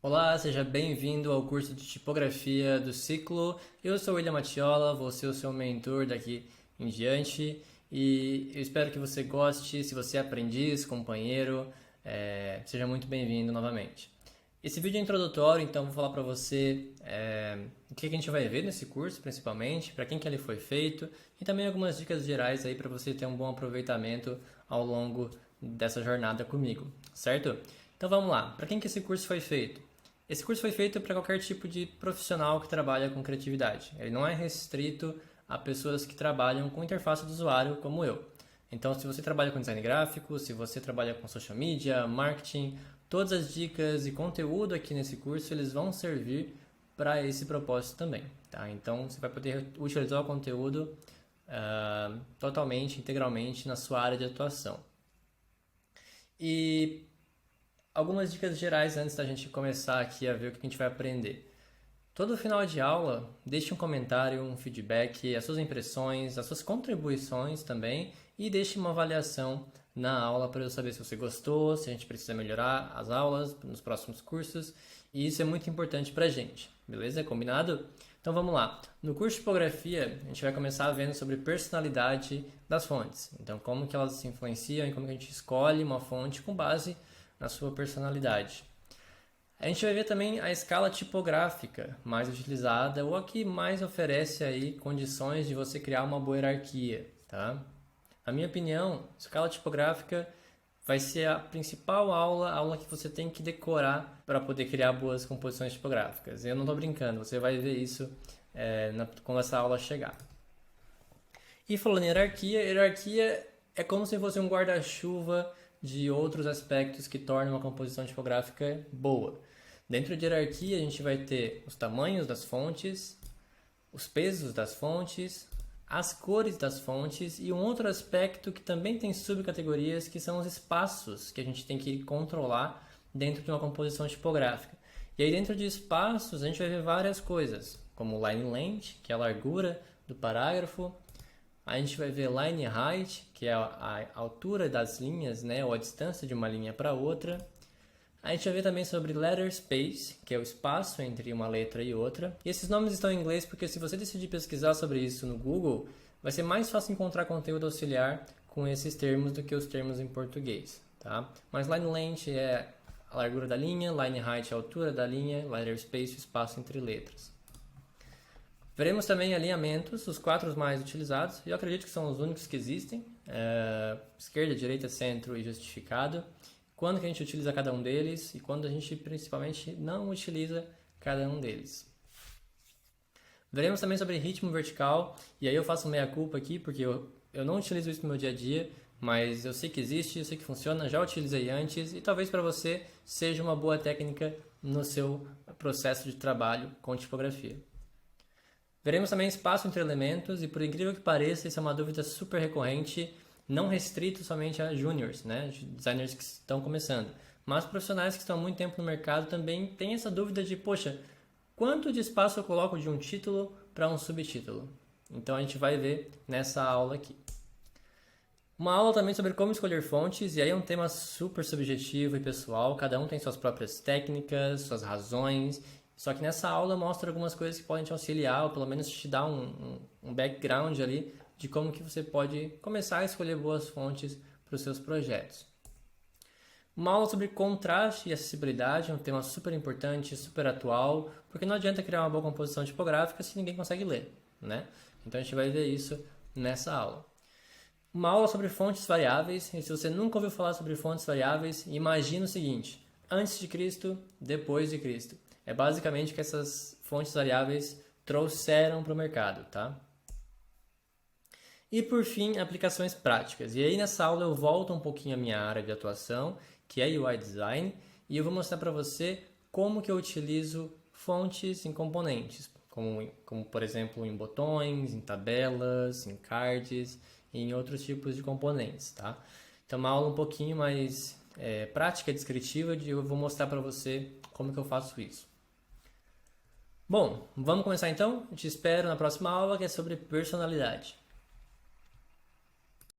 Olá, seja bem-vindo ao curso de tipografia do ciclo. Eu sou o William Matiola, vou ser o seu mentor daqui em diante e eu espero que você goste. Se você é aprendiz, companheiro, seja muito bem-vindo novamente. Esse vídeo é introdutório, então vou falar para você o que a gente vai ver nesse curso, principalmente, para quem que ele foi feito e também algumas dicas gerais aí para você ter um bom aproveitamento ao longo dessa jornada comigo, certo? Então vamos lá, para quem que esse curso foi feito? Esse curso foi feito para qualquer tipo de profissional que trabalha com criatividade. Ele não é restrito a pessoas que trabalham com interface do usuário, como eu. Então, se você trabalha com design gráfico, se você trabalha com social media, marketing, todas as dicas e conteúdo aqui nesse curso, eles vão servir para esse propósito também. Tá? Então, você vai poder utilizar o conteúdo totalmente, integralmente na sua área de atuação. E algumas dicas gerais antes da gente começar aqui a ver o que a gente vai aprender. Todo final de aula, deixe um comentário, um feedback, as suas impressões, as suas contribuições também e deixe uma avaliação na aula para eu saber se você gostou, se a gente precisa melhorar as aulas nos próximos cursos. E isso é muito importante para a gente, beleza? Combinado? Então vamos lá. No curso de tipografia, a gente vai começar vendo sobre personalidade das fontes. Então como que elas se influenciam e como que a gente escolhe uma fonte com base na sua personalidade. A gente vai ver também a escala tipográfica mais utilizada ou a que mais oferece aí condições de você criar uma boa hierarquia, tá? Na minha opinião, a escala tipográfica vai ser a principal aula, a aula que você tem que decorar para poder criar boas composições tipográficas. Eu não estou brincando, você vai ver isso quando essa aula chegar. E falando em hierarquia é como se fosse um guarda-chuva de outros aspectos que tornam uma composição tipográfica boa. Dentro de hierarquia, a gente vai ter os tamanhos das fontes, os pesos das fontes, as cores das fontes e um outro aspecto que também tem subcategorias, que são os espaços que a gente tem que controlar dentro de uma composição tipográfica. E aí dentro de espaços, a gente vai ver várias coisas, como line length, que é a largura do parágrafo. A gente vai ver line height, que é a altura das linhas, né, ou a distância de uma linha para outra. A gente vai ver também sobre letter space, que é o espaço entre uma letra e outra. E esses nomes estão em inglês porque se você decidir pesquisar sobre isso no Google, vai ser mais fácil encontrar conteúdo auxiliar com esses termos do que os termos em português, tá? Mas line length é a largura da linha, line height é a altura da linha, letter space é o espaço entre letras. Veremos também alinhamentos, os 4 mais utilizados, e eu acredito que são os únicos que existem, esquerda, direita, centro e justificado, quando que a gente utiliza cada um deles e quando a gente principalmente não utiliza cada um deles. Veremos também sobre ritmo vertical, e aí eu faço meia-culpa aqui, porque eu não utilizo isso no meu dia a dia, mas eu sei que existe, eu sei que funciona, já utilizei antes, e talvez para você seja uma boa técnica no seu processo de trabalho com tipografia. Veremos também espaço entre elementos e por incrível que pareça, isso é uma dúvida super recorrente, não restrito somente a juniors, né, designers que estão começando, mas profissionais que estão há muito tempo no mercado também têm essa dúvida de, poxa, quanto de espaço eu coloco de um título para um subtítulo? Então a gente vai ver nessa aula aqui. Uma aula também sobre como escolher fontes, e aí é um tema super subjetivo e pessoal, cada um tem suas próprias técnicas, suas razões. Só que nessa aula mostra algumas coisas que podem te auxiliar, ou pelo menos te dar um background ali de como que você pode começar a escolher boas fontes para os seus projetos. Uma aula sobre contraste e acessibilidade, um tema super importante, super atual, porque não adianta criar uma boa composição tipográfica se ninguém consegue ler, né? Então a gente vai ver isso nessa aula. Uma aula sobre fontes variáveis, e se você nunca ouviu falar sobre fontes variáveis, imagina o seguinte, antes de Cristo, depois de Cristo. É basicamente que essas fontes variáveis trouxeram para o mercado, tá? E por fim, aplicações práticas. E aí nessa aula eu volto um pouquinho à minha área de atuação, que é UI Design, e eu vou mostrar para você como que eu utilizo fontes em componentes, como por exemplo em botões, em tabelas, em cards e em outros tipos de componentes, tá? Então uma aula um pouquinho mais prática, descritiva, eu vou mostrar para você como que eu faço isso. Bom, vamos começar então? Eu te espero na próxima aula, que é sobre personalidade.